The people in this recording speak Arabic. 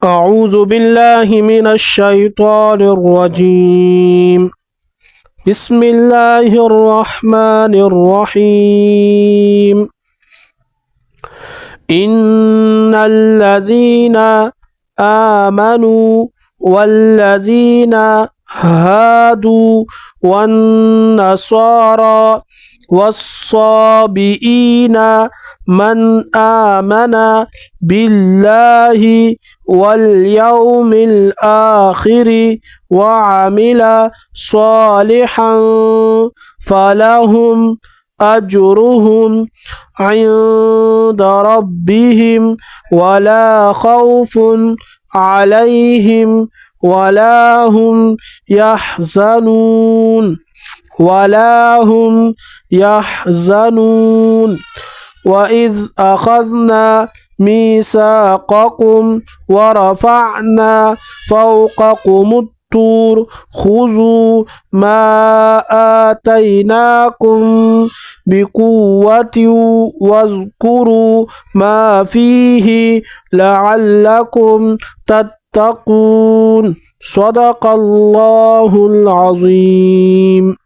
أعوذ بالله من الشيطان الرجيم. بسم الله الرحمن الرحيم. إن الذين آمنوا والذين هادوا والنصارى والصابئين من آمن بالله واليوم الآخر وعمل صالحا فلهم أجرهم عند ربهم ولا خوف عليهم ولا هم يحزنون وإذ أخذنا ميثاقكم ورفعنا فوقكم الطور خذوا ما آتيناكم بقوة واذكروا ما فيه لعلكم تتقون. صدق الله العظيم.